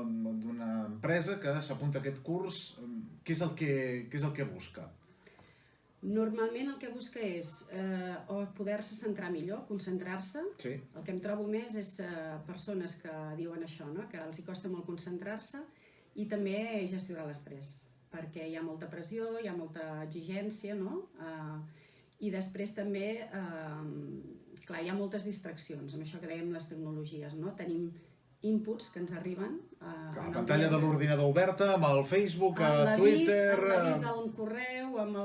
d'una empresa que s'apunta a aquest curs, què és el que busca? Normalment el que busca és o poder-se centrar millor, concentrar-se. Sí. El que em trobo més és persones que diuen això, no? Que els hi costa molt concentrar-se i també gestionar l'estrès, perquè hi ha molta pressió, hi ha molta exigència, no? I després també, clar, hi ha moltes distraccions, amb això que dèiem les tecnologies, no? Tenim inputs que ens arriben. La pantalla de l'ordinador oberta, amb el Facebook, Twitter... Amb l'avís del correu, amb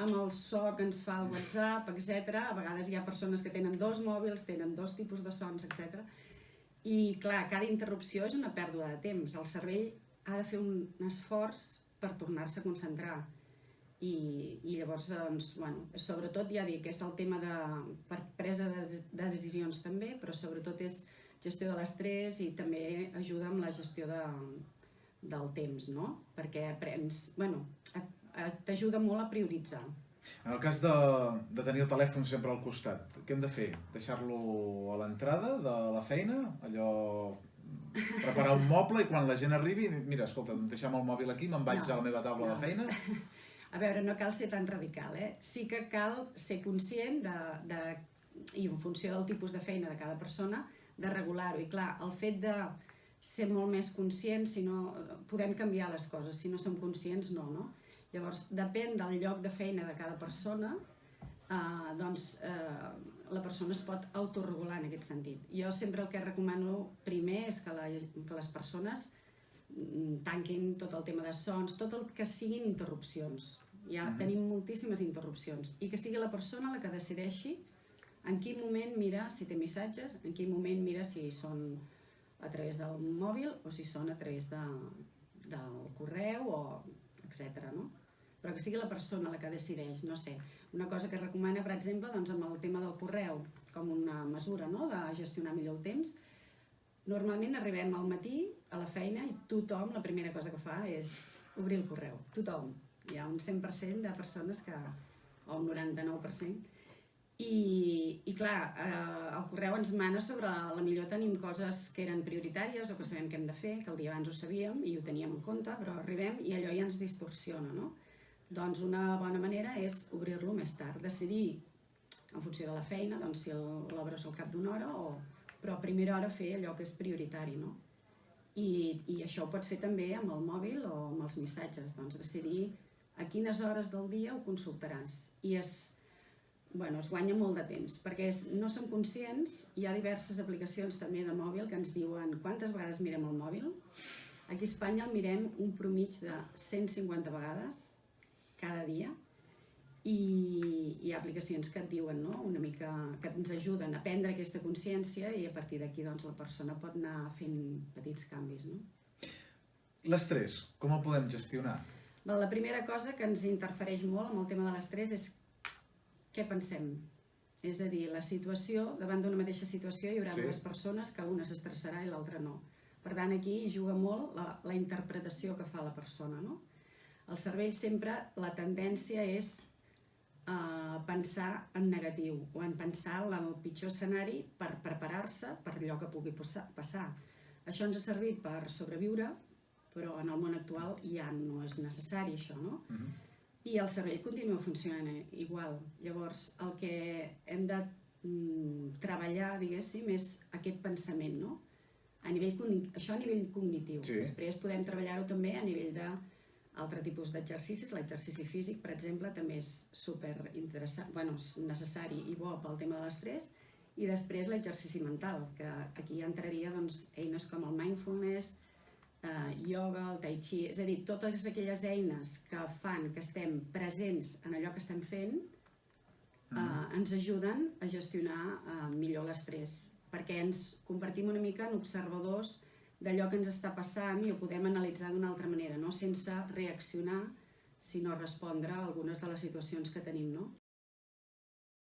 el so que ens fa el WhatsApp, etc. A vegades hi ha persones que tenen 2 mòbils, tenen 2 tipus de sons, etc. I clar, cada interrupció és una pèrdua de temps. El cervell ha de fer un esforç per tornar-se a concentrar. I llavors, doncs, bueno, sobretot ja dic, és el tema de presa de decisions també, però sobretot és gestió de l'estrès i també ajuda amb la gestió del temps, no? Perquè aprens, bueno, t'ajuda molt a prioritzar. En el cas de tenir el telèfon sempre al costat, què hem de fer? Deixar-lo a l'entrada de la feina? Allò... preparar un moble i quan la gent arribi, mira, escolta, deixa'm el mòbil aquí, me'n vaig a la meva taula de feina? A veure, no cal ser tan radical, eh? Sí que cal ser conscient i en funció del tipus de feina de cada persona, de regular-ho. I clar, el fet de ser molt més conscients, si no, podem canviar les coses, si no som conscients no, no? Llavors, depèn del lloc de feina de cada persona, doncs la persona es pot autoregular en aquest sentit. Jo sempre el que recomano primer és que les persones tanquin tot el tema de sons, tot el que siguin interrupcions. Ja tenim moltíssimes interrupcions. I que sigui la persona la que decideixi en quin moment mira si té missatges, en quin moment mira si són a través del mòbil o si són a través del correu, etc. Però que sigui la persona la que decideix, no sé. Una cosa que recomana, per exemple, amb el tema del correu, com una mesura de gestionar millor el temps, normalment arribem al matí a la feina i tothom, la primera cosa que fa és obrir el correu. Tothom. Hi ha un 100% de persones o un 99%. I clar, el correu ens mana sobre la millor tenim coses que eren prioritàries o que sabem què hem de fer, que el dia abans ho sabíem i ho teníem en compte, però arribem i allò ja ens distorsiona, no? Doncs una bona manera és obrir-lo més tard, decidir en funció de la feina, doncs si l'obres al cap d'una hora, però a primera hora fer allò que és prioritari, no? I això ho pots fer també amb el mòbil o amb els missatges, doncs decidir a quines hores del dia ho consultaràs. I es guanya molt de temps, perquè no som conscients, hi ha diverses aplicacions també de mòbil que ens diuen quantes vegades mirem el mòbil. Aquí a Espanya el mirem un promig de 150 vegades cada dia i hi ha aplicacions que et diuen una mica, que ens ajuden a prendre aquesta consciència i a partir d'aquí la persona pot anar fent petits canvis. L'estrès, com el podem gestionar? La primera cosa que ens interfereix molt amb el tema de l'estrès és què pensem. És a dir, la situació, davant d'una mateixa situació hi haurà dues persones que una s'estressarà i l'altra no. Per tant, aquí juga molt la interpretació que fa la persona. El cervell sempre, la tendència és pensar en negatiu o en pensar en el pitjor escenari per preparar-se per allò que pugui passar. Això ens ha servit per sobreviure, però en el món actual ja no és necessari això, no? I el cervell continua funcionant igual. Llavors, el que hem de treballar, diguéssim, és aquest pensament, no? Això a nivell cognitiu. Després podem treballar-ho també a nivell d'altre tipus d'exercicis. L'exercici físic, per exemple, també és superinteressant, és necessari i bo pel tema de l'estrès. I després l'exercici mental, que aquí entraria eines com el mindfulness, ioga, el tai chi, és a dir, totes aquelles eines que fan que estem presents en allò que estem fent ens ajuden a gestionar millor l'estrès, perquè ens convertim una mica en observadors d'allò que ens està passant i ho podem analitzar d'una altra manera, sense reaccionar, sinó respondre a algunes de les situacions que tenim.